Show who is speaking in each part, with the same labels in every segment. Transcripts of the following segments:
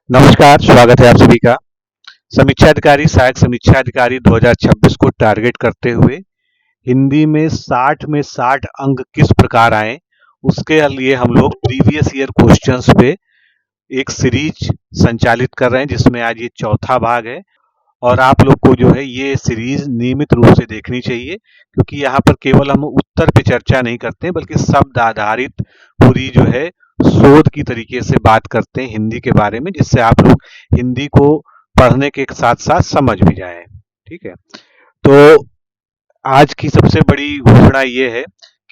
Speaker 1: नमस्कार, स्वागत है आप सभी का। समीक्षा अधिकारी सहायक समीक्षा अधिकारी 2026 को टारगेट करते हुए हिंदी में 60 में 60 अंक किस प्रकार आए, उसके लिए हम लोग प्रीवियस ईयर क्वेश्चंस पे एक सीरीज संचालित कर रहे हैं, जिसमें आज ये चौथा भाग है। और आप लोग को जो है ये सीरीज नियमित रूप से देखनी चाहिए, क्योंकि यहाँ पर केवल हम उत्तर पे चर्चा नहीं करते हैं, बल्कि शब्द आधारित पूरी जो है शोध की तरीके से बात करते हैं हिंदी के बारे में, जिससे आप लोग हिंदी को पढ़ने के साथ साथ समझ भी जाएं। ठीक है, तो आज की सबसे बड़ी घोषणा ये है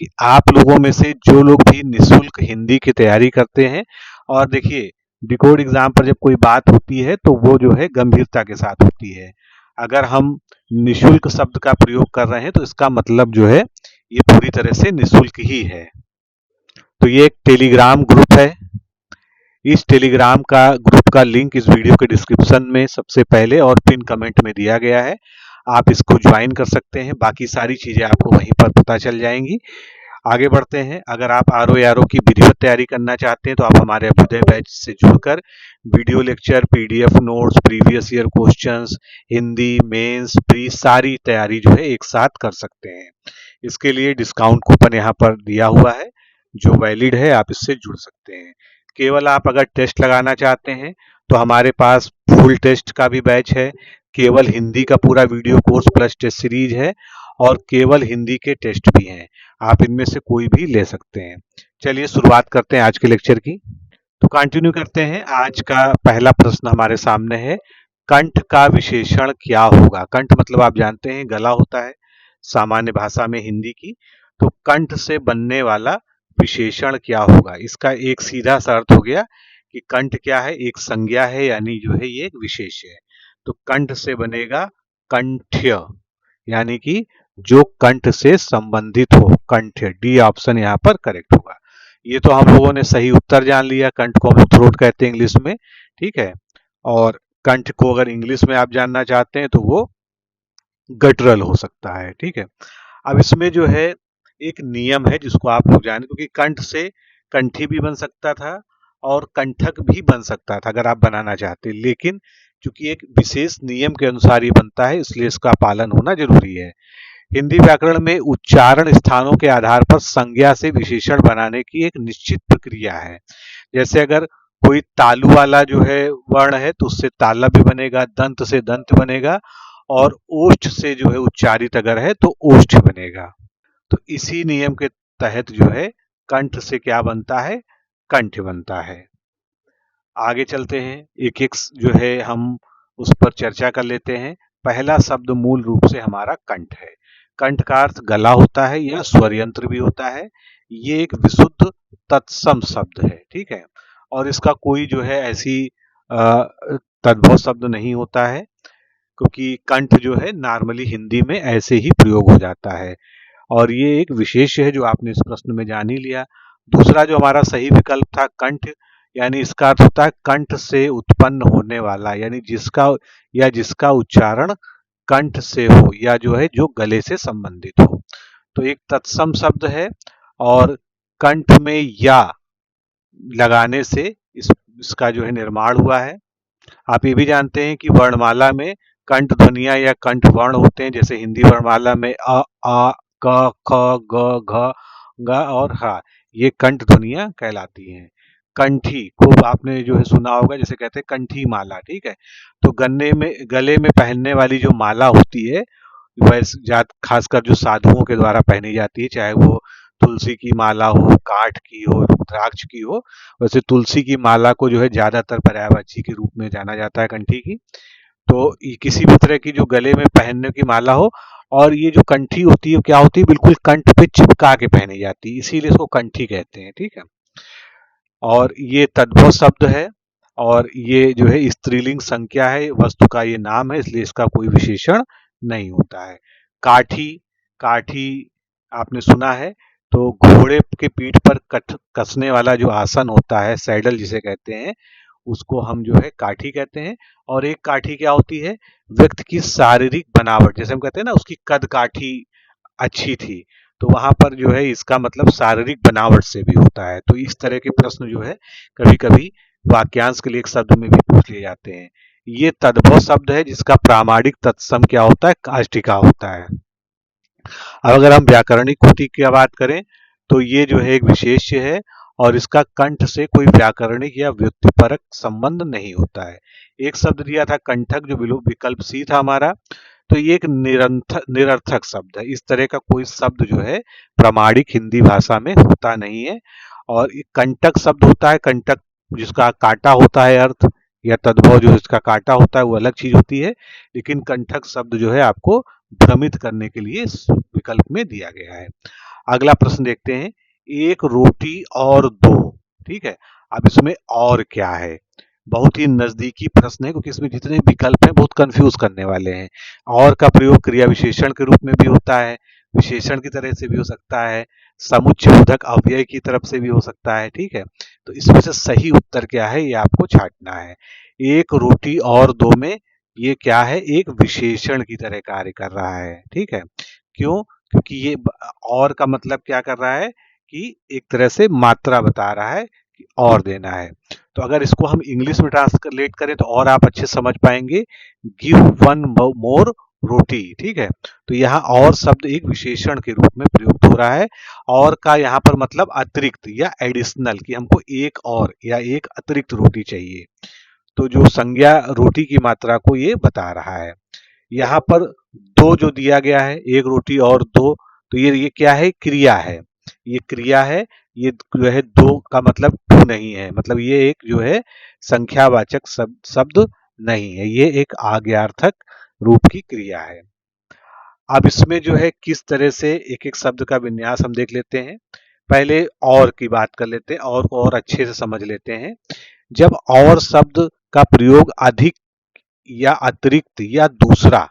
Speaker 1: कि आप लोगों में से जो लोग भी निशुल्क हिंदी की तैयारी करते हैं, और देखिए, डिकोड एग्जाम पर जब कोई बात होती है तो वो जो है गंभीरता के साथ होती है। अगर हम निशुल्क शब्द का प्रयोग कर रहे हैं तो इसका मतलब जो है ये पूरी तरह से निशुल्क ही है। तो ये एक टेलीग्राम ग्रुप है। इस टेलीग्राम का ग्रुप का लिंक इस वीडियो के डिस्क्रिप्शन में सबसे पहले और पिन कमेंट में दिया गया है। आप इसको ज्वाइन कर सकते हैं, बाकी सारी चीजें आपको वहीं पर पता चल जाएंगी। आगे बढ़ते हैं। अगर आप आरओ की विधिवत तैयारी करना चाहते हैं तो आप हमारे अभ्युदय बैच से जुड़कर video lecture, PDF notes, previous year questions, Hindi mains, pre सारी तैयारी जो है एक साथ कर सकते हैं। इसके लिए डिस्काउंट कूपन यहाँ पर दिया हुआ है जो वैलिड है, आप इससे जुड़ सकते हैं। केवल आप अगर टेस्ट लगाना चाहते हैं तो हमारे पास फुल टेस्ट का भी बैच है, केवल हिंदी का पूरा video course plus test series है, और केवल हिंदी के टेस्ट भी हैं। आप इनमें से कोई भी ले सकते हैं। चलिए शुरुआत करते हैं आज के लेक्चर की। तो कंटिन्यू करते हैं। आज का पहला प्रश्न हमारे सामने है, कंठ का विशेषण क्या होगा। कंठ मतलब आप जानते हैं गला होता है सामान्य भाषा में हिंदी की। तो कंठ से बनने वाला विशेषण क्या होगा। इसका एक सीधा सा अर्थ हो गया कि कंठ क्या है, एक संज्ञा है, यानी जो है ये एक विशेष है। तो कंठ से बनेगा कंठ्य, यानी कि जो कंठ से संबंधित हो, कंठ्य। डी ऑप्शन यहाँ पर करेक्ट होगा। ये तो हम लोगों ने सही उत्तर जान लिया। कंठ को हम लोग थ्रोट कहते हैं इंग्लिश में, ठीक है। और कंठ को अगर इंग्लिश में आप जानना चाहते हैं तो वो गटरल हो सकता है, ठीक है। अब इसमें जो है एक नियम है जिसको आप लोग जाने, क्योंकि कंठ से कंठी भी बन सकता था और कंठक भी बन सकता था अगर आप बनाना चाहते, लेकिन चूंकि एक विशेष नियम के अनुसार ये बनता है, इसलिए इसका पालन होना जरूरी है। हिंदी व्याकरण में उच्चारण स्थानों के आधार पर संज्ञा से विशेषण बनाने की एक निश्चित प्रक्रिया है। जैसे अगर कोई तालु वाला जो है वर्ण है तो उससे ताला भी बनेगा, दंत से दंत बनेगा, और ओष्ठ से जो है उच्चारित अगर है तो ओष्ठ बनेगा। तो इसी नियम के तहत जो है कंठ से क्या बनता है, कंठ बनता है। आगे चलते हैं, एक एक जो है हम उस पर चर्चा कर लेते हैं। पहला शब्द मूल रूप से हमारा कंठ है। कंठ का अर्थ गला होता है या स्वर यंत्र भी होता है। ये एक विशुद्ध तत्सम शब्द है, ठीक है। और इसका कोई जो है ऐसी तद्भव शब्द नहीं होता है, क्योंकि कंठ जो है नॉर्मली हिंदी में ऐसे ही प्रयोग हो जाता है। और ये एक विशेष है जो आपने इस प्रश्न में जान ही लिया। दूसरा जो हमारा सही विकल्प था कंठ, यानी इसका अर्थ होता है कंठ से उत्पन्न होने वाला, यानी जिसका उच्चारण कंठ से हो या जो है जो गले से संबंधित हो। तो एक तत्सम शब्द है, और कंठ में या लगाने से इसका जो है निर्माण हुआ है। आप ये भी जानते हैं कि वर्णमाला में कंठ ध्वनियां या कंठ वर्ण होते हैं, जैसे हिंदी वर्णमाला में अ, आ, क, ख, ग, घ, ग और ह, ये कंठ ध्वनियां कहलाती हैं। कंठी खूब आपने जो है सुना होगा, जैसे कहते हैं कंठी माला, ठीक है। तो गले में पहनने वाली जो माला होती है, वह खासकर जो साधुओं के द्वारा पहनी जाती है, चाहे वो तुलसी की माला हो, काठ की हो, रुद्राक्ष की हो। वैसे तुलसी की माला को जो है ज्यादातर पर्यायवाची के रूप में जाना जाता है कंठी की। तो किसी भी तरह की जो गले में पहनने की माला हो, और ये जो कंठी होती है क्या होती है, बिल्कुल कंठ पे चिपका के पहनी जाती है, इसीलिए इसको कंठी कहते हैं, ठीक है। और ये तद्भव शब्द है, और ये जो है स्त्रीलिंग संख्या है, वस्तु का ये नाम है, इसलिए इसका कोई विशेषण नहीं होता है। काठी, काठी आपने सुना है। तो घोड़े के पीठ पर कसने वाला जो आसन होता है, सैडल जिसे कहते हैं, उसको हम जो है काठी कहते हैं। और एक काठी क्या होती है, व्यक्ति की शारीरिक बनावट, जैसे हम कहते हैं ना उसकी कद काठी अच्छी थी, तो वहां पर जो है इसका मतलब शारीरिक बनावट से भी होता है। तो इस तरह के प्रश्न जो है कभी कभी वाक्यांश के लिए एक शब्द में भी पूछ लिए जाते हैं। ये तद्भव शब्द है जिसका प्रामाणिक तत्सम क्या होता है, काष्ठिका होता है। अब अगर हम व्याकरणिक कोटि की बात करें तो ये जो है एक विशेष्य है और इसका कंठ से कोई व्याकरणिक या व्युत्पत्तिपरक संबंध नहीं होता है। एक शब्द दिया था कंठक, जो विकल्प सी था हमारा, तो ये एक निरर्थक शब्द है। इस तरह का कोई शब्द जो है प्रामाणिक हिंदी भाषा में होता नहीं है। और एक कंटक शब्द होता है, कंटक जिसका काटा होता है अर्थ, या तद्भव जो इसका काटा होता है वो अलग चीज होती है। लेकिन कंठक शब्द जो है आपको भ्रमित करने के लिए इस विकल्प में दिया गया है। अगला प्रश्न देखते हैं, एक रोटी और दो, ठीक है। अब इसमें और क्या है, बहुत ही नजदीकी प्रश्न है क्योंकि इसमें जितने विकल्प हैं बहुत कंफ्यूज करने वाले हैं। और का प्रयोग क्रिया विशेषण के रूप में भी होता है, विशेषण की तरह से भी हो सकता है, समुच्चयबोधक अव्यय की तरफ से भी हो सकता है, ठीक है। तो इसमें से सही उत्तर क्या है ये आपको छांटना है। एक रोटी और दो में ये क्या है, एक विशेषण की तरह कार्य कर रहा है, ठीक है। क्यों? क्योंकि ये और का मतलब क्या कर रहा है कि एक तरह से मात्रा बता रहा है कि और देना है। तो अगर इसको हम इंग्लिश में ट्रांसलेट करें तो और आप अच्छे समझ पाएंगे, गिव वन मोर रोटी, ठीक है। तो यहाँ और शब्द एक विशेषण के रूप में प्रयुक्त हो रहा है। और का यहाँ पर मतलब अतिरिक्त या एडिशनल, कि हमको एक और या एक अतिरिक्त रोटी चाहिए। तो जो संज्ञा रोटी की मात्रा को ये बता रहा है। यहाँ पर दो जो दिया गया है, एक रोटी और दो, तो ये क्या है, क्रिया है, ये क्रिया है। ये जो है दो का मतलब टू नहीं है, मतलब ये एक जो है संख्यावाचक शब्द नहीं है, ये एक आज्ञार्थक रूप की क्रिया है। अब इसमें जो है किस तरह से एक एक शब्द का विन्यास हम देख लेते हैं। पहले और की बात कर लेते हैं, और अच्छे से समझ लेते हैं। जब और शब्द का प्रयोग अधिक या अतिरिक्त या दूसरा,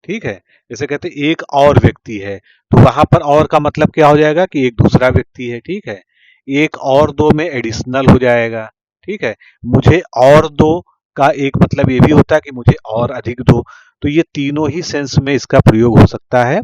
Speaker 1: ठीक है, जैसे कहते हैं एक और व्यक्ति है, तो वहां पर और का मतलब क्या हो जाएगा कि एक दूसरा व्यक्ति है, ठीक है। एक और दो में एडिशनल हो जाएगा, ठीक है। मुझे और दो का एक मतलब ये भी होता है कि मुझे और अधिक दो। तो ये तीनों ही सेंस में इसका प्रयोग हो सकता है।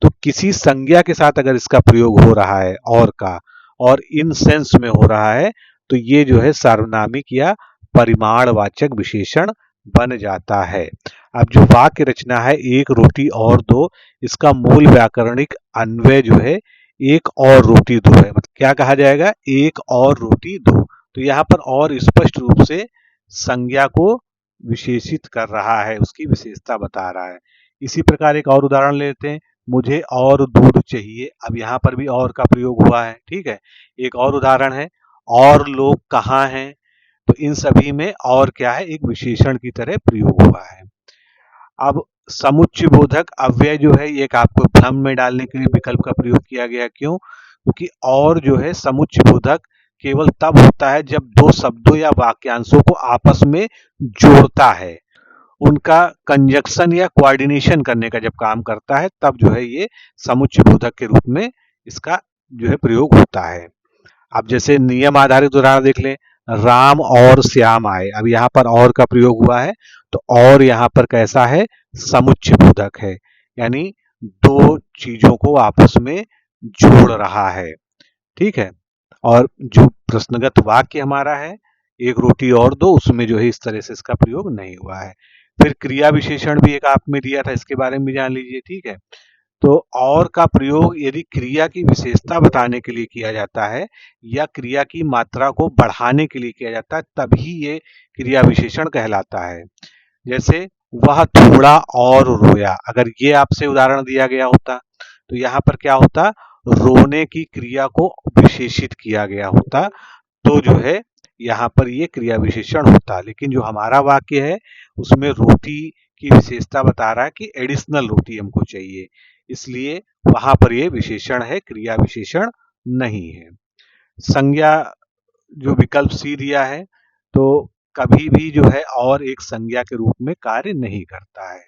Speaker 1: तो किसी संज्ञा के साथ अगर इसका प्रयोग हो रहा है और का, और इन सेंस में हो रहा है, तो ये जो है सार्वनामिक या परिमाणवाचक विशेषण बन जाता है। अब जो वाक्य रचना है एक रोटी और दो, इसका मूल व्याकरणिक अन्वय जो है एक और रोटी दो है, मतलब क्या कहा जाएगा, एक और रोटी दो। तो यहाँ पर और स्पष्ट रूप से संज्ञा को विशेषित कर रहा है, उसकी विशेषता बता रहा है। इसी प्रकार एक और उदाहरण लेते हैं, मुझे और दूध चाहिए। अब यहाँ पर भी और का प्रयोग हुआ है, ठीक है। एक और उदाहरण है, और लोग कहाँ हैं। तो इन सभी में और क्या है, एक विशेषण की तरह प्रयोग हुआ है। अब समुच्चयबोधक अव्यय जो है ये एक आपको भ्रम में डालने के लिए विकल्प का प्रयोग किया गया। क्यों? क्योंकि और जो है समुच्चयबोधक केवल तब होता है जब दो शब्दों या वाक्यांशों को आपस में जोड़ता है, उनका कंजक्शन या कोऑर्डिनेशन करने का जब काम करता है, तब जो है ये समुच्चयबोधक के रूप में इसका जो है प्रयोग होता है। अब जैसे नियम आधारित उदाहरण देख लें, राम और श्याम आए। अब यहाँ पर और का प्रयोग हुआ है, तो और यहाँ पर कैसा है, समुच्चयबोधक है, यानी दो चीजों को आपस में जोड़ रहा है, ठीक है। और जो प्रश्नगत वाक्य हमारा है एक रोटी और दो, उसमें जो है इस तरह से इसका प्रयोग नहीं हुआ है। फिर क्रिया विशेषण भी एक आप में दिया था, इसके बारे में भी जान लीजिए, ठीक है। तो और का प्रयोग यदि क्रिया की विशेषता बताने के लिए किया जाता है या क्रिया की मात्रा को बढ़ाने के लिए किया जाता है, तभी ये क्रिया विशेषण कहलाता है। जैसे वह थोड़ा और रोया, अगर ये आपसे उदाहरण दिया गया होता तो यहाँ पर क्या होता, रोने की क्रिया को विशेषित किया गया होता, तो जो है यहाँ पर ये क्रिया विशेषण होता। लेकिन जो हमारा वाक्य है उसमें रोटी की विशेषता बता रहा है कि एडिशनल रोटी हमको चाहिए, इसलिए वहां पर ये विशेषण है, क्रिया विशेषण नहीं है। संज्ञा जो विकल्प सी दिया है, तो कभी भी जो है और एक संज्ञा के रूप में कार्य नहीं करता है।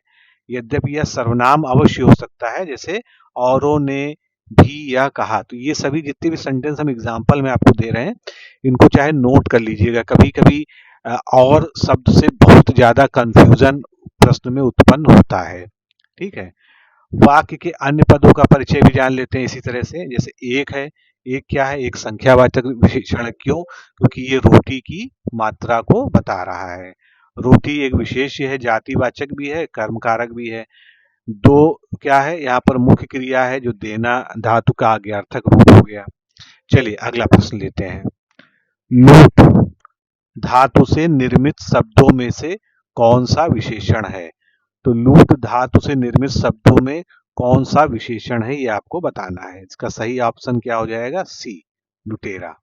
Speaker 1: यद्यपि यह सर्वनाम अवश्य हो सकता है, जैसे औरों ने भी यह कहा। तो ये सभी जितने भी सेंटेंस हम एग्जाम्पल में आपको दे रहे हैं, इनको चाहे नोट कर लीजिएगा। कभी कभी और शब्द से बहुत ज्यादा कंफ्यूजन प्रश्न में उत्पन्न होता है, ठीक है। वाक्य के अन्य पदों का परिचय भी जान लेते हैं इसी तरह से। जैसे एक है, एक क्या है, एक संख्यावाचक विशेषण है। क्यों? क्योंकि ये रोटी की मात्रा को बता रहा है। रोटी एक विशेष्य है, जातिवाचक भी है, कर्मकारक भी है। दो क्या है, यहाँ पर मुख्य क्रिया है जो देना धातु का आज्ञार्थक रूप हो गया। चलिए अगला प्रश्न लेते हैं। लूट धातु से निर्मित शब्दों में से कौन सा विशेषण है? तो लूट धातु से निर्मित शब्दों में कौन सा विशेषण है, ये आपको बताना है। इसका सही ऑप्शन क्या हो जाएगा? सी, लुटेरा।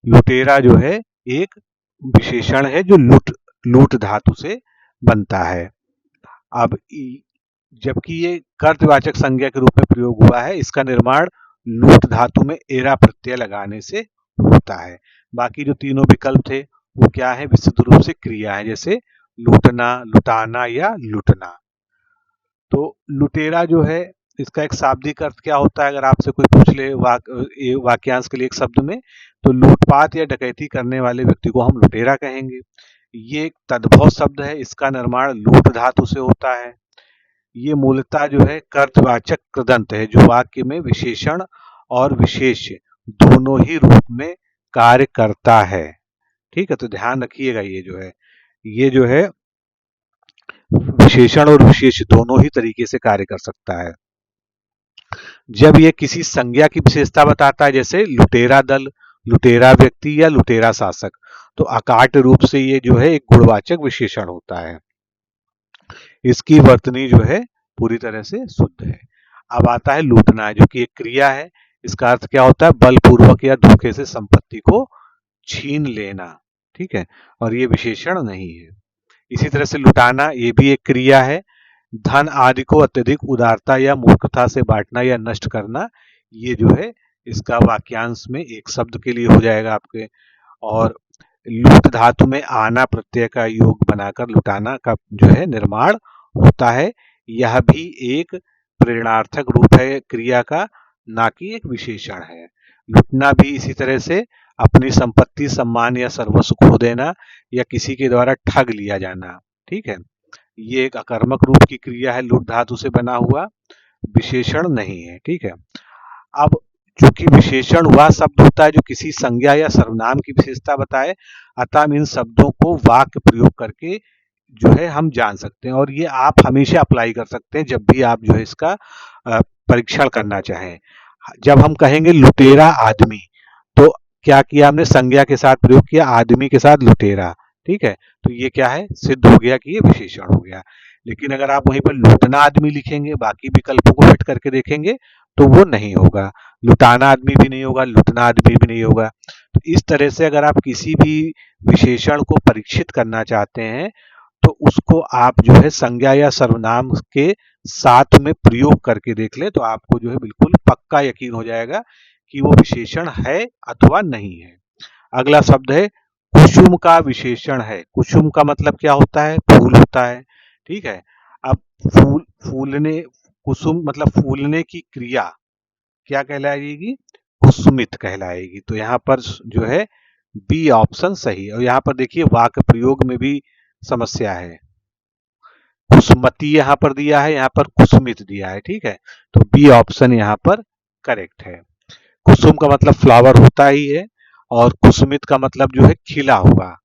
Speaker 1: लुटेरा जो है एक विशेषण है जो लूट धातु से बनता है। अब जबकि ये कर्तवाचक संज्ञा के रूप में प्रयोग हुआ है, इसका निर्माण लूट धातु में एरा प्रत्यय लगाने से होता है। बाकी जो तीनों विकल्प थे वो क्या है? विशुद्ध रूप से क्रिया है, जैसे लूटना, लुटाना या लुटना। तो लुटेरा जो है, इसका एक शाब्दिक अर्थ क्या होता है? अगर आपसे कोई पूछ ले वाक्यांश के लिए एक शब्द में, तो लूटपाट या डकैती करने वाले व्यक्ति को हम लुटेरा कहेंगे। ये एक तद्भव शब्द है, इसका निर्माण लूट धातु से होता है। ये मूलतः जो है कर्तवाचक कृदंत है जो वाक्य में विशेषण और विशेष्य दोनों ही रूप में कार्य करता है। ठीक है, तो ध्यान रखिएगा, ये जो है विशेषण और विशेष दोनों ही तरीके से कार्य कर सकता है। जब ये किसी संज्ञा की विशेषता बताता है, जैसे लुटेरा दल, लुटेरा व्यक्ति या लुटेरा शासक, तो अकाट्य रूप से ये जो है एक गुणवाचक विशेषण होता है। इसकी वर्तनी जो है पूरी तरह से शुद्ध है। अब आता है लूटना, जो कि एक क्रिया है। इसका अर्थ क्या होता है? बलपूर्वक या धोखे से संपत्ति को छीन लेना। ठीक है, और ये विशेषण नहीं है। इसी तरह से लुटाना, ये भी एक क्रिया है। धन आदि को अत्यधिक उदारता या मूर्खता से बांटना या नष्ट करना, ये जो है इसका वाक्यांश में एक शब्द के लिए हो जाएगा आपके। और लूट धातु में आना प्रत्यय का योग बनाकर लुटाना का जो है निर्माण होता है। यह भी एक प्रेरणार्थक रूप है क्रिया का, ना कि एक विशेषण है। लुटना भी इसी तरह से अपनी संपत्ति, सम्मान या सर्वस्व खो देना या किसी के द्वारा ठग लिया जाना। ठीक है, ये एक अकर्मक रूप की क्रिया है, लुट धातु से बना हुआ, विशेषण नहीं है। ठीक है, अब चूंकि विशेषण वह शब्द होता है जो किसी संज्ञा या सर्वनाम की विशेषता बताए, अतः इन शब्दों को वाक्य प्रयोग करके जो है हम जान सकते हैं, और ये आप हमेशा अप्लाई कर सकते हैं जब भी आप जो है इसका परीक्षण करना चाहें। जब हम कहेंगे लुटेरा आदमी, तो क्या किया हमने? संज्ञा के साथ प्रयोग किया, आदमी के साथ लुटेरा। ठीक है, तो ये क्या है? सिद्ध हो गया कि ये विशेषण हो गया। लेकिन अगर आप वहीं पर लूटना आदमी लिखेंगे, बाकी विकल्पों को फिट करके देखेंगे, तो वो नहीं होगा। लुटाना आदमी भी नहीं होगा, लुटना आदमी भी नहीं होगा। तो इस तरह से अगर आप किसी भी विशेषण को परीक्षित करना चाहते हैं, तो उसको आप जो है संज्ञा या सर्वनाम के साथ में प्रयोग करके देख ले, तो आपको जो है बिल्कुल पक्का यकीन हो जाएगा कि वो विशेषण है अथवा नहीं है। अगला शब्द है कुसुम का विशेषण है। कुसुम का मतलब क्या होता है? फूल होता है। ठीक है, अब फूलने, कुसुम मतलब फूलने की क्रिया क्या कहलाएगी? कुसुमित कहलाएगी। तो यहाँ पर जो है बी ऑप्शन सही है। और यहाँ पर देखिए वाक्य प्रयोग में भी समस्या है। कुसुमती यहाँ पर दिया है, यहाँ पर कुसुमित दिया है। ठीक है, तो बी ऑप्शन यहाँ पर करेक्ट है। कुसुम का मतलब फ्लावर होता ही है, और कुसुमित का मतलब जो है खिला हुआ,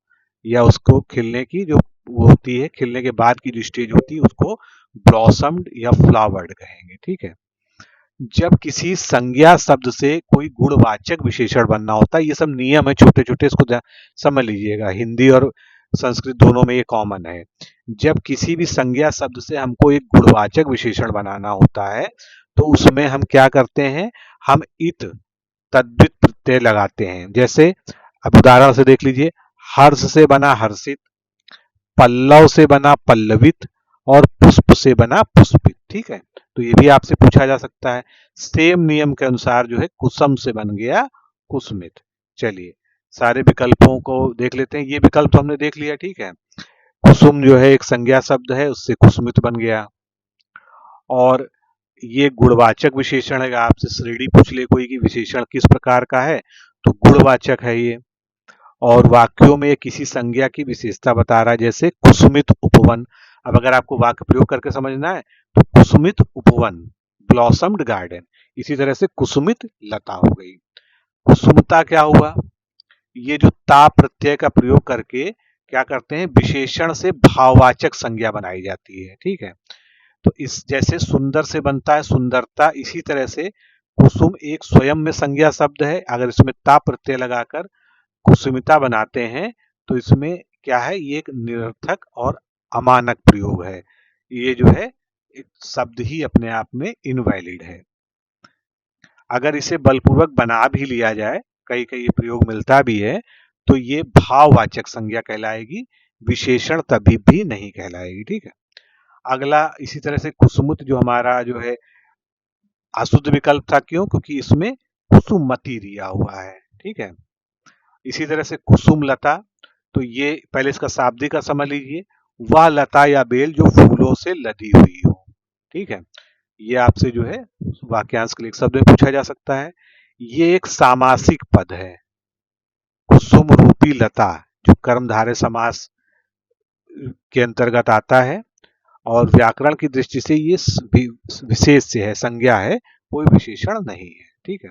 Speaker 1: या उसको खिलने की जो वो होती है, खिलने के बाद की जो स्टेज होती है उसको ब्लॉसम्ड या फ्लावर्ड कहेंगे। ठीक है, जब किसी संज्ञा शब्द से कोई गुणवाचक विशेषण बनना होता है, ये सब नियम है छोटे छोटे, इसको समझ लीजिएगा। हिंदी और संस्कृत दोनों में ये कॉमन है। जब किसी भी संज्ञा शब्द से हमको एक गुणवाचक विशेषण बनाना होता है, तो उसमें हम क्या करते हैं? हम इत तद्वित प्रत्यय लगाते हैं। जैसे अब उदाहरण से देख लीजिए, हर्ष से बना हर्षित, पल्लव से बना पल्लवित, और पुष्प से बना पुष्पित। ठीक है, तो ये भी आपसे पूछा जा सकता है। सेम नियम के अनुसार जो है कुसुम से बन गया कुसुमित। चलिए सारे विकल्पों को देख लेते हैं। ये विकल्प तो हमने देख लिया। ठीक है, कुसुम जो है एक संज्ञा शब्द है, उससे कुसुमित बन गया। और ये गुणवाचक विशेषण है। आपसे श्रेणी पूछ ले कोई कि विशेषण किस प्रकार का है, तो गुणवाचक है ये। और वाक्यों में किसी संज्ञा की विशेषता बता रहा है, जैसे कुसुमित उपवन। अब अगर आपको वाक्य प्रयोग करके समझना है, तो कुसुमित उपवन ब्लॉसम्ड गार्डन। इसी तरह से कुसुमित लता हो गई। कुसुमता क्या हुआ, ये जो ता प्रत्यय का प्रयोग करके क्या करते हैं, विशेषण से भाववाचक संज्ञा बनाई जाती है। ठीक है, तो इस जैसे सुंदर से बनता है सुंदरता, इसी तरह से कुसुम एक स्वयं में संज्ञा शब्द है। अगर इसमें ता प्रत्यय लगाकर कुसुमिता बनाते हैं तो इसमें क्या है, ये एक निरर्थक और अमानक प्रयोग है। ये जो है एक शब्द ही अपने आप में इनवैलिड है। अगर इसे बलपूर्वक बना भी लिया जाए, कई कई प्रयोग मिलता भी है, तो ये भाववाचक संज्ञा कहलाएगी, विशेषण तभी भी नहीं कहलाएगी। ठीक है, अगला इसी तरह से कुसुमुत जो हमारा जो है अशुद्ध विकल्प था, क्यों, क्योंकि इसमें कुसुमती दिया हुआ है। ठीक है, इसी तरह से कुसुम लता, तो ये पहले इसका शाब्दिक का समझ लीजिए, वह लता या बेल जो फूलों से लदी हुई हो। ठीक है, ये आपसे जो है वाक्यांश के लिए एक शब्द में पूछा जा सकता है। ये एक सामासिक पद है, कुसुम रूपी लता, जो कर्मधारय समास के अंतर्गत आता है और व्याकरण की दृष्टि से ये विशेष से है, संज्ञा है, कोई विशेषण नहीं है। ठीक है,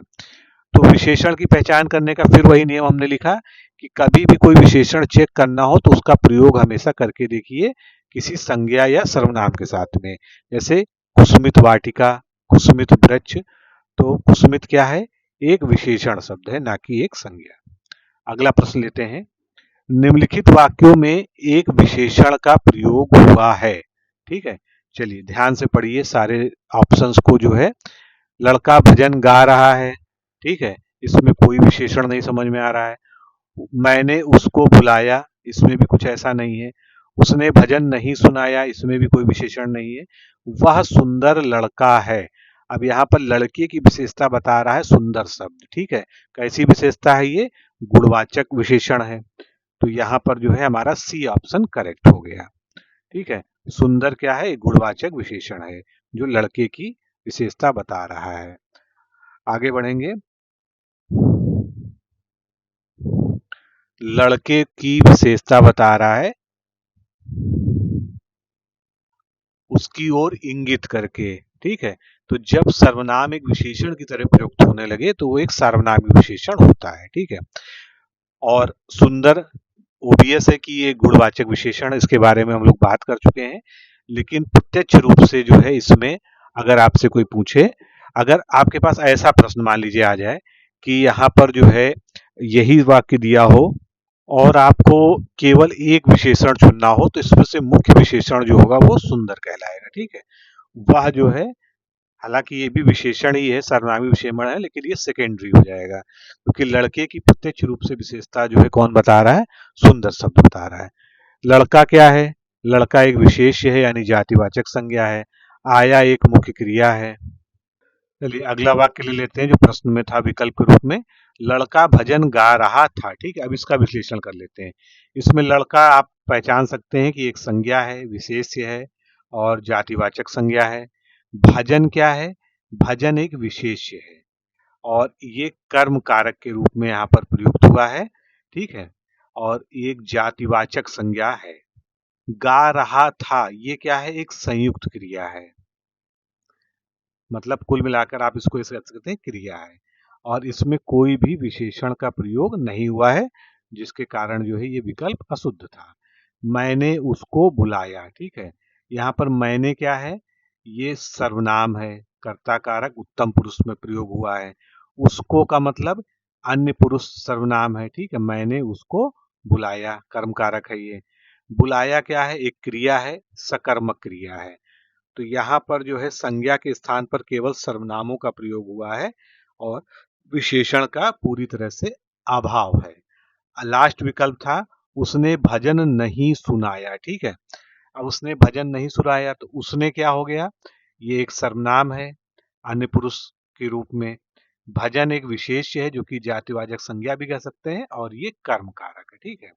Speaker 1: तो विशेषण की पहचान करने का फिर वही नियम हमने लिखा कि कभी भी कोई विशेषण चेक करना हो तो उसका प्रयोग हमेशा करके देखिए किसी संज्ञा या सर्वनाम के साथ में। जैसे कुसुमित वाटिका, कुसुमित वृक्ष, तो कुसुमित क्या है, एक विशेषण शब्द है, ना कि एक संज्ञा। अगला प्रश्न लेते हैं, निम्नलिखित वाक्यों में एक विशेषण का प्रयोग हुआ है। ठीक है, चलिए ध्यान से पढ़िए सारे ऑप्शंस को। जो है, लड़का भजन गा रहा है, ठीक है, इसमें कोई विशेषण नहीं समझ में आ रहा है। मैंने उसको बुलाया, इसमें भी कुछ ऐसा नहीं है। उसने भजन नहीं सुनाया, इसमें भी कोई विशेषण नहीं है। वह सुंदर लड़का है, अब यहाँ पर लड़के की विशेषता बता रहा है सुंदर शब्द। ठीक है, कैसी विशेषता है ये, गुणवाचक विशेषण है, तो यहाँ पर जो है हमारा सी ऑप्शन करेक्ट हो गया। ठीक है, सुंदर क्या है, गुणवाचक विशेषण है जो लड़के की विशेषता बता रहा है। आगे बढ़ेंगे, लड़के की विशेषता बता रहा है उसकी ओर इंगित करके। ठीक है, तो जब सर्वनाम एक विशेषण की तरह प्रयुक्त होने लगे तो वो एक सार्वनामिक विशेषण होता है। ठीक है, और सुंदर ओबीएस है कि ये गुणवाचक विशेषण, इसके बारे में हम लोग बात कर चुके हैं। लेकिन प्रत्यक्ष रूप से जो है इसमें अगर आपसे कोई पूछे, अगर आपके पास ऐसा प्रश्न मान लीजिए आ जाए कि यहाँ पर जो है यही वाक्य दिया हो और आपको केवल एक विशेषण चुनना हो, तो इसमें से मुख्य विशेषण जो होगा वो सुंदर कहलाएगा। ठीक है, वह जो है, हालांकि ये भी विशेषण ही है, सर्वनामी विशेषण है, लेकिन ये सेकेंडरी हो जाएगा क्योंकि लड़के की प्रत्यक्ष रूप से विशेषता जो है कौन बता रहा है, सुंदर शब्द बता रहा है। लड़का क्या है, लड़का एक विशेष्य है यानी जातिवाचक संज्ञा है। आया एक मुख्य क्रिया है। चलिए अगला वाक्य ले लेते हैं जो प्रश्न में था विकल्प के रूप में, लड़का भजन गा रहा था। ठीक है, अब इसका विश्लेषण कर लेते हैं। इसमें लड़का आप पहचान सकते हैं कि एक संज्ञा है, विशेष्य है और जातिवाचक संज्ञा है। भजन क्या है, भजन एक विशेष्य है और ये कर्म कारक के रूप में यहाँ पर प्रयुक्त हुआ है। ठीक है, और एक जातिवाचक संज्ञा है। गा रहा था, ये क्या है, एक संयुक्त क्रिया है, मतलब कुल मिलाकर आप इसको ऐसे कह सकते हैं क्रिया है, और इसमें कोई भी विशेषण का प्रयोग नहीं हुआ है, जिसके कारण जो है ये विकल्प अशुद्ध था। मैंने उसको बुलाया। ठीक है, यहाँ पर मैंने क्या है, ये सर्वनाम है, कर्ता कारक उत्तम पुरुष में प्रयोग हुआ है। उसको का मतलब अन्य पुरुष सर्वनाम है। ठीक है, मैंने उसको बुलाया, कर्म कारक है ये। बुलाया क्या है, एक क्रिया है, सकर्मक क्रिया है, तो यहाँ पर जो है संज्ञा के स्थान पर केवल सर्वनामों का प्रयोग हुआ है और विशेषण का पूरी तरह से अभाव है। लास्ट विकल्प था, उसने भजन नहीं सुनाया। ठीक है, अब उसने भजन नहीं सुनाया तो उसने क्या हो गया, ये एक सर्वनाम है अन्य पुरुष के रूप में। भजन एक विशेष्य है जो कि जातिवाचक संज्ञा भी कह सकते हैं और ये कर्म कारक है। ठीक है,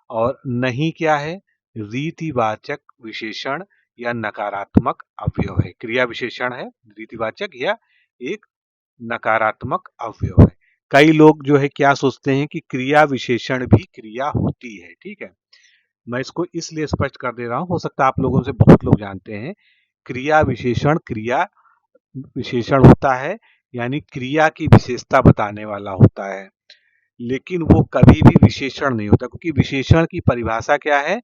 Speaker 1: और नहीं क्या है, रीतिवाचक विशेषण या नकारात्मक अवयव है, क्रिया विशेषण है, रीतिवाचक या एक नकारात्मक अवयव है। कई लोग जो है क्या सोचते हैं कि क्रिया विशेषण भी क्रिया होती है। ठीक है, मैं इसको इसलिए स्पष्ट कर दे रहा हूं, हो सकता है आप लोगों से बहुत लोग जानते हैं, क्रिया विशेषण क्रिया विशेषण होता है, यानी क्रिया की विशेषता बताने वाला होता है, लेकिन वो कभी भी विशेषण नहीं होता, क्योंकि विशेषण की परिभाषा क्या है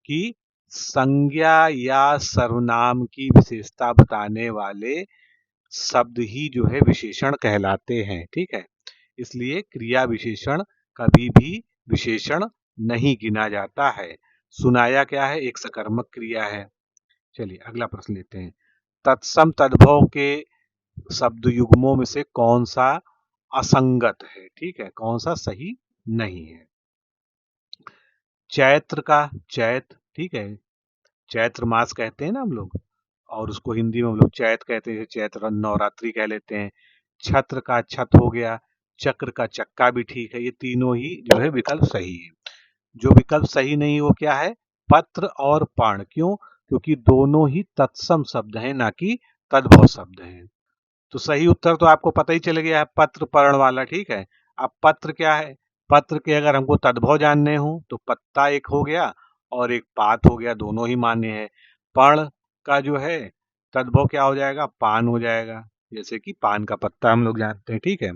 Speaker 1: कि संज्ञा या सर्वनाम की विशेषता बताने वाले शब्द ही जो है विशेषण कहलाते हैं। ठीक है, इसलिए क्रिया विशेषण कभी भी विशेषण नहीं गिना जाता है। सुनाया क्या है, एक सकर्मक क्रिया है। चलिए अगला प्रश्न लेते हैं। तत्सम तद्भव के शब्द युग्मों में से कौन सा असंगत है? ठीक है, कौन सा सही नहीं है? चैत्र का चैत, ठीक है, चैत्र मास कहते हैं ना हम लोग, और उसको हिंदी में हम लोग चैत कहते हैं, चैत्र नवरात्रि कह लेते हैं। छत्र का छत हो गया, चक्र का चक्का भी ठीक है, ये तीनों ही जो है विकल्प सही है। जो विकल्प सही नहीं वो क्या है? पत्र और पर्ण। क्यों? क्योंकि दोनों ही तत्सम शब्द हैं, ना कि तद्भव शब्द हैं। तो सही उत्तर तो आपको पता ही चल गया है, पत्र पर्ण वाला। ठीक है, अब पत्र क्या है? पत्र के अगर हमको तद्भव जानने हो तो पत्ता एक हो गया और एक पात हो गया, दोनों ही मान्य है। पर्ण का जो है तद्भव क्या हो जाएगा? पान हो जाएगा, जैसे कि पान का पत्ता हम लोग जानते हैं। ठीक है,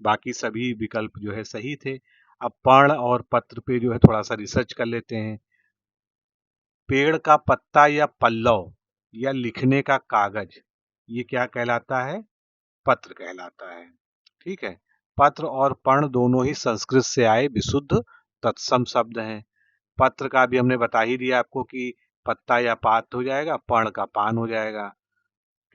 Speaker 1: बाकी सभी विकल्प जो है सही थे। अब पर्ण और पत्र पे जो है थोड़ा सा रिसर्च कर लेते हैं। पेड़ का पत्ता या पल्लव या लिखने का कागज, ये क्या कहलाता है? पत्र कहलाता है। ठीक है, पत्र और पर्ण दोनों ही संस्कृत से आए विशुद्ध तत्सम शब्द हैं। पत्र का भी हमने बता ही दिया आपको कि पत्ता या पात हो जाएगा, पर्ण का पान हो जाएगा।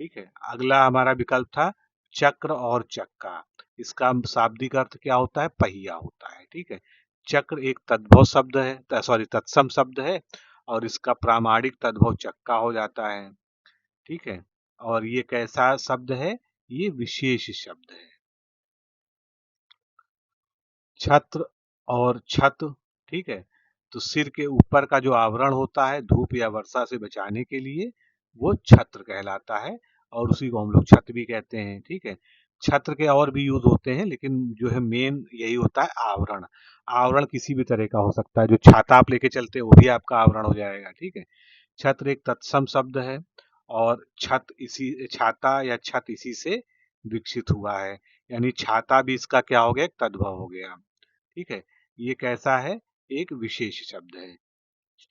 Speaker 1: ठीक है, अगला हमारा विकल्प था चक्र और चक्का। इसका शाब्दिक अर्थ क्या होता है? पहिया होता है। ठीक है, चक्र एक तद्भव शब्द है, सॉरी तत्सम शब्द है, और इसका प्रामाणिक तद्भव चक्का हो जाता है। ठीक है, और ये कैसा शब्द है? ये विशेष शब्द है। छत्र और छत, ठीक है, तो सिर के ऊपर का जो आवरण होता है धूप या वर्षा से बचाने के लिए, वो छत्र कहलाता है, और उसी को हम लोग छत भी कहते हैं। ठीक है, छत्र के और भी यूज होते हैं, लेकिन जो है मेन यही होता है आवरण। आवरण किसी भी तरह का हो सकता है, जो छाता आप लेके चलते हैं वो भी आपका आवरण हो जाएगा। ठीक है, छत्र एक तत्सम शब्द है, और छत इसी छाता या छत इसी से विकसित हुआ है, यानी छाता भी इसका क्या हो गया? एक तद्भव हो गया। ठीक है, ये कैसा है? एक विशेष शब्द है।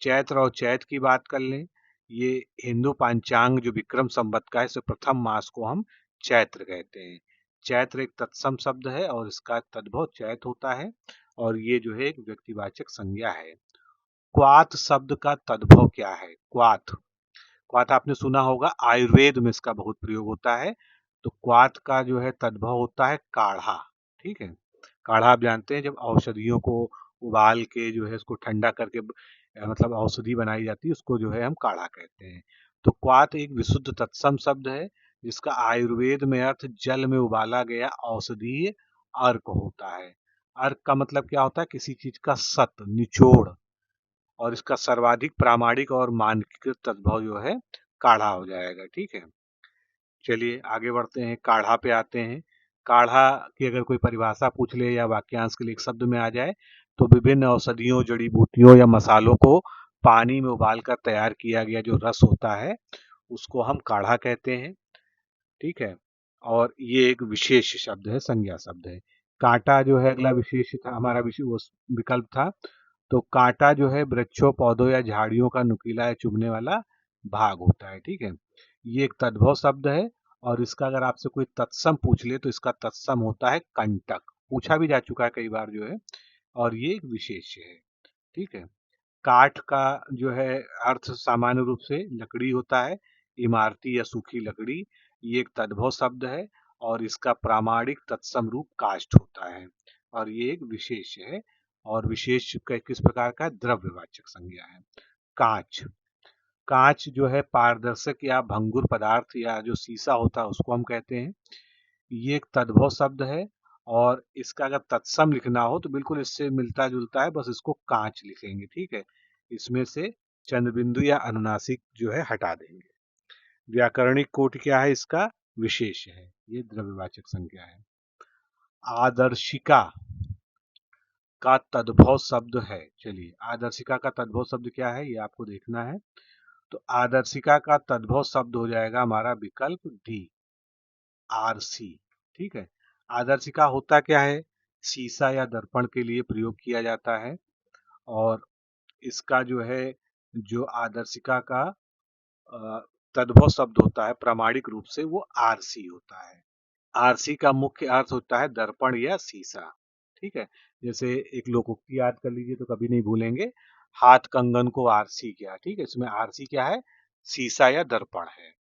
Speaker 1: चैत्र और चैत की बात कर लें, ये हिंदू पंचांग जो विक्रम संवत का है, इसे प्रथम मास को हम चैत्र कहते हैं। चैत्र एक तत्सम शब्द है और इसका तद्भव चैत होता है, और ये जो है एक व्यक्तिवाचक संज्ञा है। क्वाथ शब्द का तद्भव क्या है? क्वाथ, क्वाथ आपने सुना होगा, आयुर्वेद में इसका बहुत प्रयोग होता है। तो क्वाथ का जो है तद्भव होता है काढ़ा। ठीक है, काढ़ा आप जानते हैं, जब औषधियों को उबाल के जो है उसको ठंडा करके मतलब औषधि बनाई जाती है, उसको जो है हम काढ़ा कहते हैं। तो क्वाथ एक विशुद्ध तत्सम शब्द है, जिसका आयुर्वेद में अर्थ जल में उबाला गया औषधीय अर्क होता है। अर्क का मतलब क्या होता है? किसी चीज का सत, निचोड़, और इसका सर्वाधिक प्रामाणिक और मानकीकृत तद्भव जो है काढ़ा हो जाएगा। ठीक है, चलिए आगे बढ़ते हैं, काढ़ा पे आते हैं। काढ़ा की अगर कोई परिभाषा पूछ ले या वाक्यांश के लिए एक शब्द में आ जाए, तो विभिन्न औषधियों, जड़ी बूटियों या मसालों को पानी में उबाल कर तैयार किया गया जो रस होता है, उसको हम काढ़ा कहते हैं। ठीक है, और ये एक विशेष शब्द है, संज्ञा शब्द है। कांटा जो है अगला विशेष था हमारा, विशेष विकल्प था। तो कांटा जो है वृक्षों, पौधों या झाड़ियों का नुकीला या चुभने वाला भाग होता है। ठीक है, ये एक तद्भव शब्द है, और इसका अगर आपसे कोई तत्सम पूछ ले तो इसका तत्सम होता है कंटक। पूछा भी जा चुका है कई बार जो है, और ये एक विशेष है। ठीक है, काठ का जो है अर्थ सामान्य रूप से लकड़ी होता है, इमारती या सूखी लकड़ी। ये एक तद्भव शब्द है, और इसका प्रामाणिक तत्सम रूप काष्ठ होता है, और ये एक विशेष है। और विशेष किस प्रकार का? द्रव्यवाचक संज्ञा है। कांच, कांच जो है पारदर्शक या भंगुर पदार्थ या जो शीशा होता है उसको हम कहते हैं। ये एक तद्भव शब्द है, और इसका अगर तत्सम लिखना हो तो बिल्कुल इससे मिलता जुलता है, बस इसको कांच लिखेंगे। ठीक है, इसमें से चंद्रबिंदु या अनुनासिक जो है हटा देंगे। व्याकरणिक कोटि क्या है इसका? विशेष है, ये द्रव्यवाचक संज्ञा है। आदर्शिका का तद्भव शब्द है, चलिए आदर्शिका का तद्भव शब्द क्या है ये आपको देखना है। तो आदर्शिका का तद्भव शब्द हो जाएगा हमारा विकल्प डी, आरसी। ठीक है, आदर्शिका होता क्या है? शीशा या दर्पण के लिए प्रयोग किया जाता है और इसका जो है जो आदर्शिका का तद्भव शब्द होता है प्रामाणिक रूप से वो आरसी होता है। आरसी का मुख्य अर्थ होता है दर्पण या शीशा। ठीक है, जैसे एक लोकोक्ति याद कर लीजिए तो कभी नहीं भूलेंगे, हाथ कंगन को आरसी क्या। ठीक है, इसमें आरसी क्या है? शीशा या दर्पण है।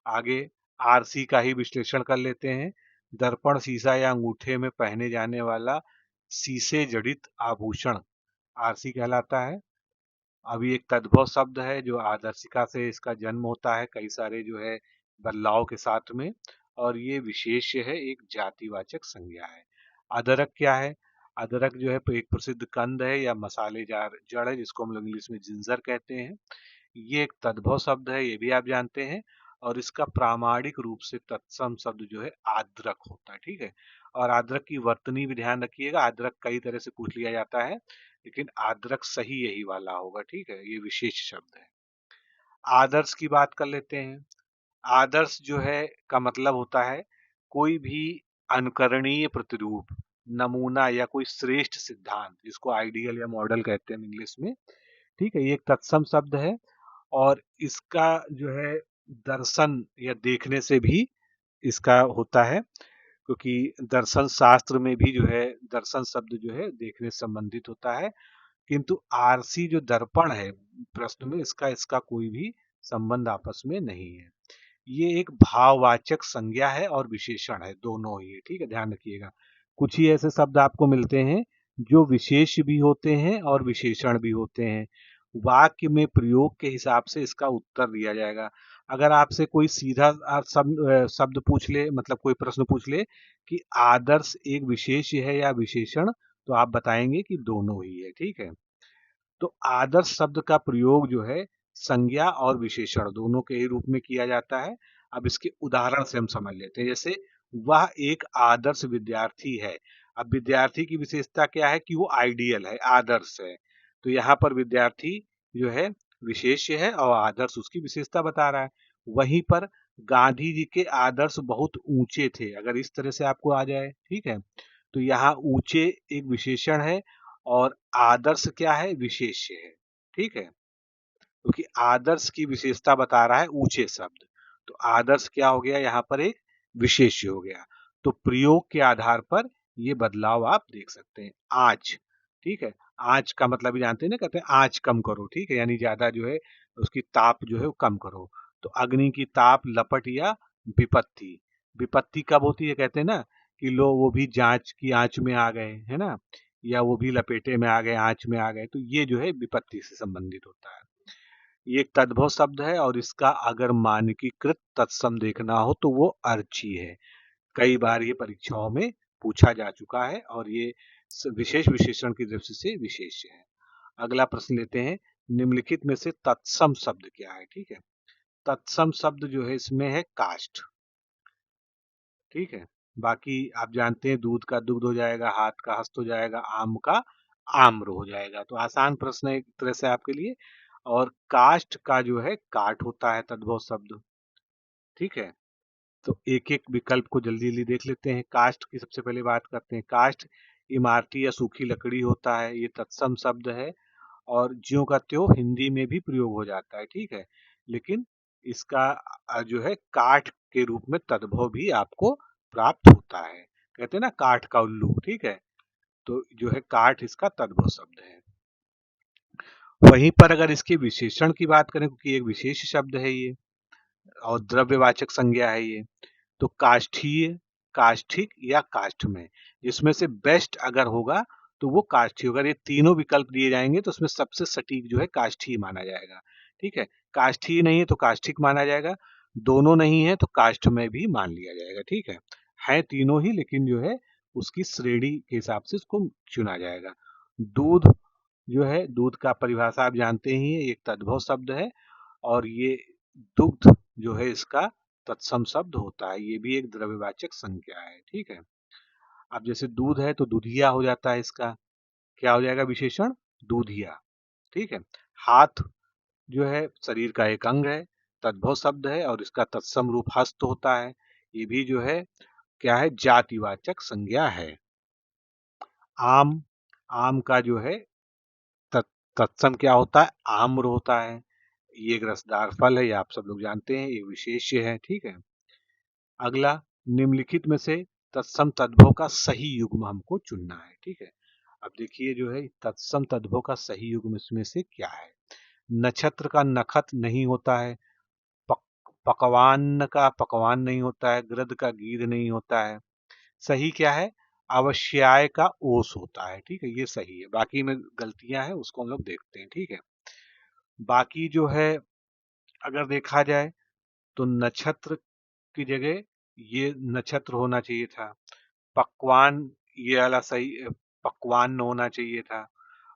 Speaker 1: आगे आरसी का ही विश्लेषण कर लेते हैं। दर्पण शीशा या अंगूठे में पहने जाने वाला शीशे जड़ित आभूषण आरसी कहलाता है। अभी एक तद्भव शब्द है जो आदर्शिका से इसका जन्म होता है कई सारे जो है बदलाव के साथ में, और ये विशेष है, एक जातिवाचक संज्ञा है। अदरक क्या है? अदरक जो है एक प्रसिद्ध कंद है या मसालेदार जड़ है जिसको हम लोग इंग्लिश में जिंजर कहते हैं। ये एक तद्भव शब्द है, ये भी आप जानते हैं, और इसका प्रामाणिक रूप से तत्सम शब्द जो है आद्रक होता है। ठीक है, और आद्रक की वर्तनी भी ध्यान रखिएगा, आद्रक कई तरह से पूछ लिया जाता है लेकिन आद्रक सही यही वाला होगा। ठीक है, ये विशेष शब्द है। आदर्श की बात कर लेते हैं। आदर्श जो है का मतलब होता है कोई भी अनुकरणीय प्रतिरूप, नमूना या कोई श्रेष्ठ सिद्धांत, जिसको आइडियल या मॉडल कहते हैं इंग्लिश में। ठीक है, ये एक तत्सम शब्द है और इसका जो है दर्शन या देखने से भी इसका होता है, क्योंकि दर्शन शास्त्र में भी जो है दर्शन शब्द जो है देखने से संबंधित होता है। किंतु आरसी जो दर्पण है प्रश्न में, इसका इसका कोई भी संबंध आपस में नहीं है। ये एक भाववाचक संज्ञा है और विशेषण है, दोनों ही है। ठीक है, ध्यान रखिएगा। कुछ ही ऐसे शब्द आपको मिलते हैं जो विशेष भी होते हैं और विशेषण भी होते हैं। वाक्य में प्रयोग के हिसाब से इसका उत्तर दिया जाएगा। अगर आपसे कोई सीधा शब्द पूछ ले, मतलब कोई प्रश्न पूछ ले कि आदर्श एक विशेष है या विशेषण, तो आप बताएंगे कि दोनों ही है। ठीक है, तो आदर्श शब्द का प्रयोग जो है संज्ञा और विशेषण दोनों के ही रूप में किया जाता है। अब इसके उदाहरण से हम समझ लेते हैं। जैसे वह एक आदर्श विद्यार्थी है। अब विद्यार्थी की विशेषता क्या है? कि वो आइडियल है, आदर्श है। तो यहाँ पर विद्यार्थी जो है विशेष्य है और आदर्श उसकी विशेषता बता रहा है। वहीं पर गांधी जी के आदर्श बहुत ऊंचे थे, अगर इस तरह से आपको आ जाए। ठीक है, तो यहाँ ऊंचे एक विशेषण है और आदर्श क्या है? विशेष्य है। ठीक है, क्योंकि आदर्श की विशेषता बता रहा है ऊंचे शब्द, तो आदर्श क्या हो गया? यहाँ पर एक विशेष्य हो गया। तो प्रयोग के आधार पर ये बदलाव आप देख सकते हैं। आँच, ठीक है, आँच का मतलब भी जानते हैं ना, कहते हैं आँच कम करो। ठीक है, यानी ज्यादा जो है उसकी ताप जो है वो कम करो। तो अग्नि की ताप, लपट या विपत्ति। विपत्ति कब होती है? कहते हैं ना कि लो वो भी जांच की आंच में आ गए, है ना, या वो भी लपेटे में आ गए, आंच में आ गए। तो ये जो है विपत्ति से संबंधित होता है। ये एक तद्भव शब्द है और इसका अगर मानकीकृत तत्सम देखना हो तो वो अर्ची है। कई बार ये परीक्षाओं में पूछा जा चुका है और ये विशेष विशेषण की दृष्टि से विशेष है। अगला प्रश्न लेते हैं, निम्नलिखित में से तत्सम शब्द क्या है? ठीक है, तत्सम शब्द जो है इसमें है काष्ठ। ठीक है, बाकी आप जानते हैं दूध का दुग्ध हो जाएगा, हाथ का हस्त हो जाएगा, आम का आम्र हो जाएगा। तो आसान प्रश्न है एक तरह से आपके लिए। और काष्ठ का जो है काठ होता है तद्भव शब्द। ठीक है, तो एक एक विकल्प को जल्दी जल्दी देख लेते हैं। काष्ठ की सबसे पहले बात करते हैं। काष्ठ इमारती या सूखी लकड़ी होता है, ये तत्सम शब्द है और ज्यों का त्यों हिंदी में भी प्रयोग हो जाता है। ठीक है, लेकिन इसका जो है काठ के रूप में तद्भव भी आपको प्राप्त होता है। कहते हैं ना काठ का उल्लू। ठीक है, तो जो है काठ इसका तद्भव शब्द है। वहीं पर अगर इसके विशेषण की बात करें, क्योंकि एक विशेष शब्द है ये और द्रव्यवाचक संज्ञा है ये, तो काष्ठीय, काष्ठिक या काष्ठमय, जिसमें से बेस्ट अगर होगा तो वो काष्ठीय। अगर ये तीनों विकल्प दिए जाएंगे तो उसमें सबसे सटीक जो है काष्ठीय माना जाएगा। ठीक है, काष्ठीय नहीं है तो काष्ठिक माना जाएगा, दोनों नहीं है तो काष्ठमय भी मान लिया जाएगा। ठीक है तीनों ही, लेकिन जो है उसकी श्रेणी के हिसाब से उसको चुना जाएगा। दूध जो है, दूध का परिभाषा आप जानते ही हैं, एक तद्भव शब्द है और ये दुग्ध जो है इसका तत्सम शब्द होता है, ये भी एक द्रव्यवाचक संज्ञा है। ठीक है, अब जैसे दूध है तो दूधिया हो जाता है, इसका क्या हो जाएगा विशेषण? दूधिया। ठीक है, हाथ जो है शरीर का एक अंग है, तद्भव शब्द है और इसका तत्सम रूप हस्त होता है। ये भी जो है क्या है, जातिवाचक संज्ञा है। आम, आम का जो है तत्सम क्या होता है, आम्र होता है। ये एक रसदार फल है, ये आप सब लोग जानते हैं, ये विशेष्य है, ठीक है। अगला, निम्नलिखित में से तत्सम तद्भव का सही युग्म हमको चुनना है, ठीक है। अब देखिए जो है तत्सम तद्भव का सही युग्म इसमें से क्या है। नक्षत्र का नखत नहीं होता है, पक, पकवान का पकवान नहीं होता है, गृध का गीध नहीं होता है। सही क्या है, अवश्याय का ओस होता है, ठीक है, ये सही है। बाकी में गलतियां हैं, उसको हम लोग देखते हैं, ठीक है। बाकी जो है अगर देखा जाए तो नक्षत्र की जगह ये नक्षत्र होना चाहिए था। पकवान, ये वाला सही, पकवान होना चाहिए था।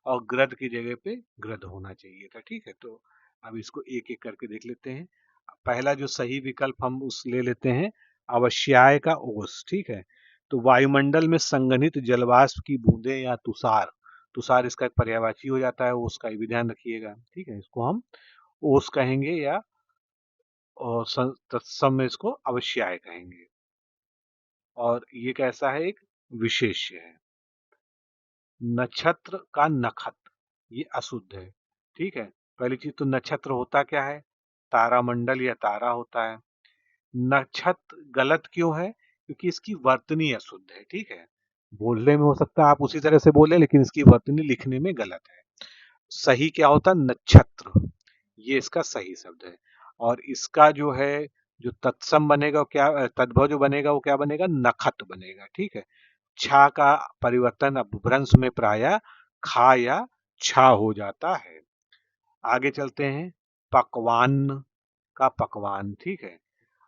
Speaker 1: और गृध की जगह पे गृध होना चाहिए था, ठीक है। तो अब इसको एक एक करके देख लेते हैं। पहला जो सही विकल्प हम उस ले लेते हैं, अवश्याय का ओस, ठीक है। तो वायुमंडल में संघनित जलवाष्प की बूंदें या तुषार, तुषार इसका एक पर्यायवाची हो जाता है, ओस का भी ध्यान रखिएगा, ठीक है। इसको हम ओस कहेंगे या और तत्सम में इसको अवश्याय कहेंगे। और ये कैसा है, एक विशेष्य है। नक्षत्र का नखत, ये अशुद्ध है, ठीक है। पहली चीज तो नक्षत्र होता क्या है, तारामंडल या तारा होता है। नक्षत्र गलत क्यों है, क्योंकि इसकी वर्तनी अशुद्ध है, ठीक है। बोलने में हो सकता है आप उसी तरह से बोले, लेकिन इसकी वर्तनी लिखने में गलत है। सही क्या होता है, नक्षत्र, ये इसका सही शब्द है। और इसका जो है जो तत्सम बनेगा वो क्या, तद्भव जो बनेगा वो क्या बनेगा, नखत बनेगा, ठीक है। छा का परिवर्तन अपभ्रंश में प्राय खा या छा हो जाता है। आगे चलते हैं, पकवान का पकवान, ठीक है।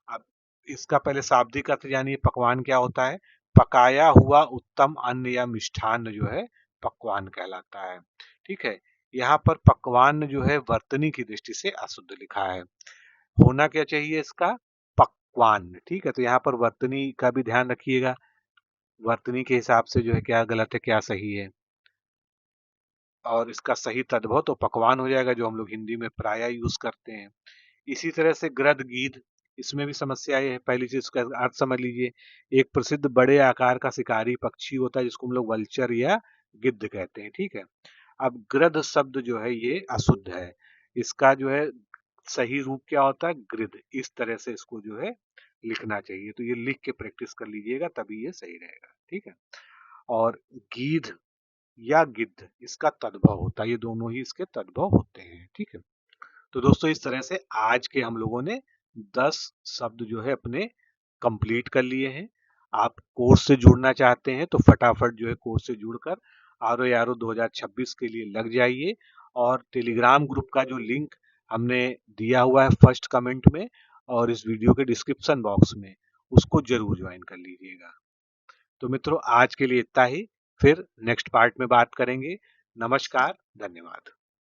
Speaker 1: अब इसका पहले शाब्दिक अर्थ जानिए, पकवान क्या होता है, पकाया हुआ उत्तम अन्न या मिष्ठान्न जो है पकवान कहलाता है, ठीक है। यहाँ पर पकवान जो है वर्तनी की दृष्टि से अशुद्ध लिखा है, होना क्या चाहिए इसका, पकवान, ठीक है। तो यहाँ पर वर्तनी का भी ध्यान रखिएगा, वर्तनी के हिसाब से जो है क्या गलत है क्या सही है। और इसका सही तद्भव तो पकवान हो जाएगा, जो हम लोग हिंदी में प्राय यूज करते हैं। इसी तरह से गृध गीध, इसमें भी समस्या है। पहली चीज का अर्थ समझ लीजिए, एक प्रसिद्ध बड़े आकार का शिकारी पक्षी होता है जिसको हम लोग वल्चर या गिद्ध कहते हैं, ठीक है। अब गृध शब्द जो है ये अशुद्ध है, इसका जो है सही रूप क्या होता है, गृध, इस तरह से इसको जो है लिखना चाहिए। तो ये लिख के प्रैक्टिस कर लीजिएगा, तभी ये सही रहेगा, ठीक है। और गीध या गिद्ध, इसका तद्भव होता है, ये दोनों ही इसके तद्भव होते हैं, ठीक है। तो दोस्तों इस तरह से आज के हम लोगों ने 10 शब्द जो है अपने कंप्लीट कर लिए हैं। आप कोर्स से जुड़ना चाहते हैं तो फटाफट जो है कोर्स से जुड़कर RO 2026 के लिए लग जाइए। और टेलीग्राम ग्रुप का जो लिंक हमने दिया हुआ है फर्स्ट कमेंट में और इस वीडियो के डिस्क्रिप्शन बॉक्स में, उसको जरूर ज्वाइन कर लीजिएगा। तो मित्रों आज के लिए इतना ही, फिर नेक्स्ट पार्ट में बात करेंगे। नमस्कार, धन्यवाद।